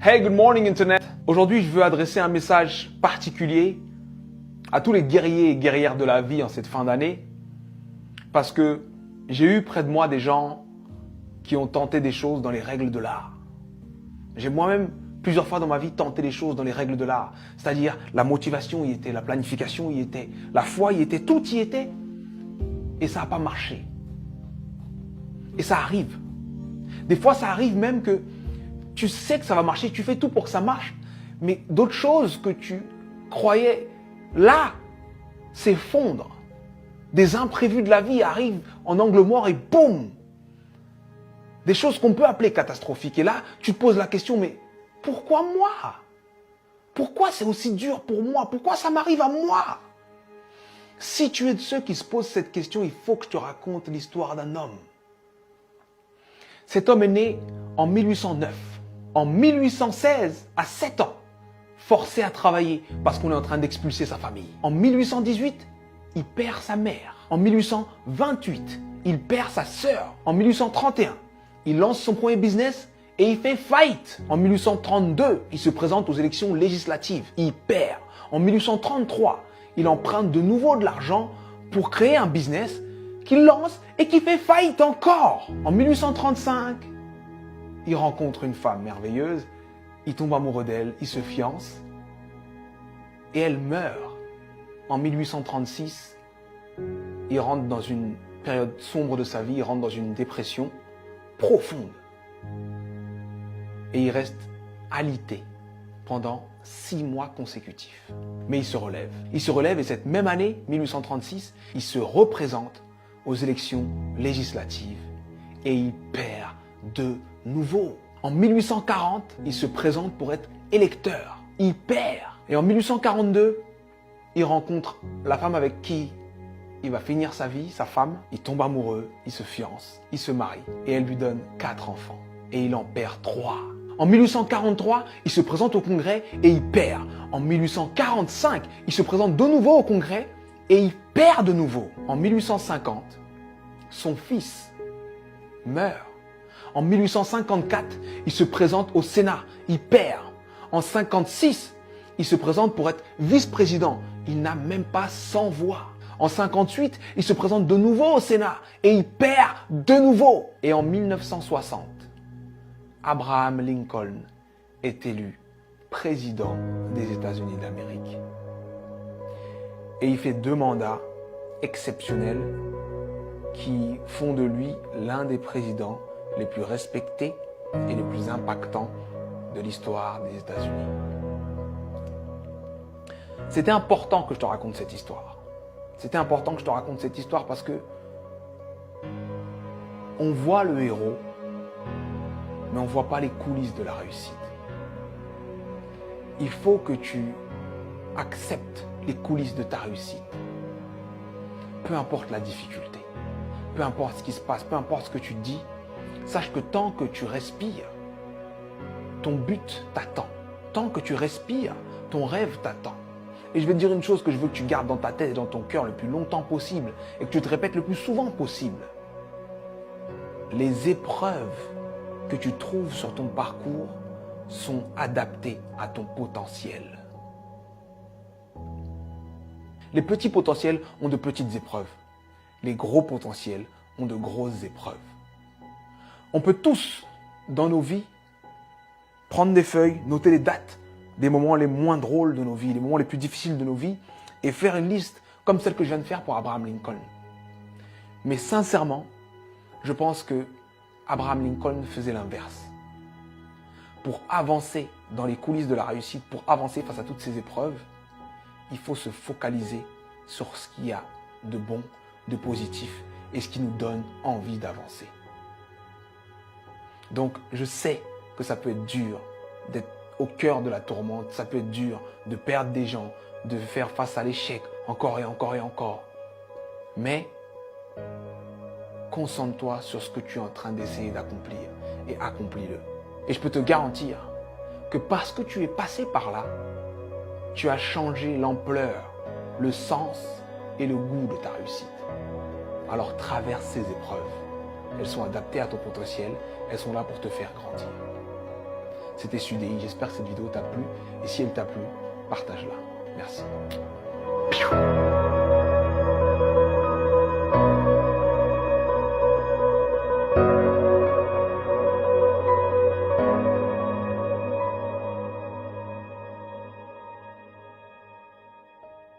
Hey, good morning Internet. Aujourd'hui, je veux adresser un message particulier à tous les guerriers et guerrières de la vie en cette fin d'année parce que j'ai eu près de moi des gens qui ont tenté des choses dans les règles de l'art. J'ai moi-même plusieurs fois dans ma vie tenté des choses dans les règles de l'art, c'est-à-dire la motivation y était, la planification y était, la foi y était, tout y était et ça n'a pas marché. Et ça arrive. Des fois, ça arrive même que tu sais que ça va marcher, tu fais tout pour que ça marche, mais d'autres choses que tu croyais là s'effondrent. Des imprévus de la vie arrivent en angle mort et boum! Des choses qu'on peut appeler catastrophiques. Et là, tu te poses la question, mais pourquoi moi? Pourquoi c'est aussi dur pour moi? Pourquoi ça m'arrive à moi? Si tu es de ceux qui se posent cette question, il faut que je te raconte l'histoire d'un homme. Cet homme est né en 1809. En 1816, à 7 ans, forcé à travailler parce qu'on est en train d'expulser sa famille. En 1818, il perd sa mère. En 1828, il perd sa sœur. En 1831, il lance son premier business et il fait faillite. En 1832, il se présente aux élections législatives. Il perd. En 1833, il emprunte de nouveau de l'argent pour créer un business qu'il lance et qui fait faillite encore. En 1835, il rencontre une femme merveilleuse, il tombe amoureux d'elle, il se fiance et elle meurt. En 1836, il rentre dans une période sombre de sa vie, il rentre dans une dépression profonde et il reste alité pendant 6 mois consécutifs. Mais il se relève. Il se relève et cette même année, 1836, il se représente aux élections législatives et il perd de nouveau. En 1840, il se présente pour être électeur. Il perd. Et en 1842, il rencontre la femme avec qui il va finir sa vie, sa femme. Il tombe amoureux, il se fiance, il se marie et elle lui donne 4 enfants. Et il en perd 3. En 1843, il se présente au Congrès et il perd. En 1845, il se présente de nouveau au Congrès et il perd de nouveau. En 1850, son fils meurt. En 1854, il se présente au Sénat, il perd. En 1956, il se présente pour être vice-président. Il n'a même pas 100 voix. En 1958, il se présente de nouveau au Sénat et il perd de nouveau. Et en 1960, Abraham Lincoln est élu président des États-Unis d'Amérique. Et il fait 2 mandats exceptionnels qui font de lui l'un des présidents les plus respectés et les plus impactants de l'histoire des États-Unis. C'était important que je te raconte cette histoire. C'était important que je te raconte cette histoire parce que on voit le héros, mais on ne voit pas les coulisses de la réussite. Il faut que tu acceptes les coulisses de ta réussite. Peu importe la difficulté, peu importe ce qui se passe, peu importe ce que tu dis, sache que tant que tu respires, ton but t'attend. Tant que tu respires, ton rêve t'attend. Et je vais te dire une chose que je veux que tu gardes dans ta tête et dans ton cœur le plus longtemps possible et que tu te répètes le plus souvent possible. Les épreuves que tu trouves sur ton parcours sont adaptées à ton potentiel. Les petits potentiels ont de petites épreuves. Les gros potentiels ont de grosses épreuves. On peut tous, dans nos vies, prendre des feuilles, noter les dates des moments les moins drôles de nos vies, les moments les plus difficiles de nos vies, et faire une liste comme celle que je viens de faire pour Abraham Lincoln. Mais sincèrement, je pense que Abraham Lincoln faisait l'inverse. Pour avancer dans les coulisses de la réussite, pour avancer face à toutes ces épreuves, il faut se focaliser sur ce qu'il y a de bon, de positif, et ce qui nous donne envie d'avancer. Donc, je sais que ça peut être dur d'être au cœur de la tourmente, ça peut être dur de perdre des gens, de faire face à l'échec encore et encore et encore. Mais, concentre-toi sur ce que tu es en train d'essayer d'accomplir et accomplis-le. Et je peux te garantir que parce que tu es passé par là, tu as changé l'ampleur, le sens et le goût de ta réussite. Alors traverse ces épreuves. Elles sont adaptées à ton potentiel, elles sont là pour te faire grandir. C'était SUDI, j'espère que cette vidéo t'a plu. Et si elle t'a plu, partage-la. Merci.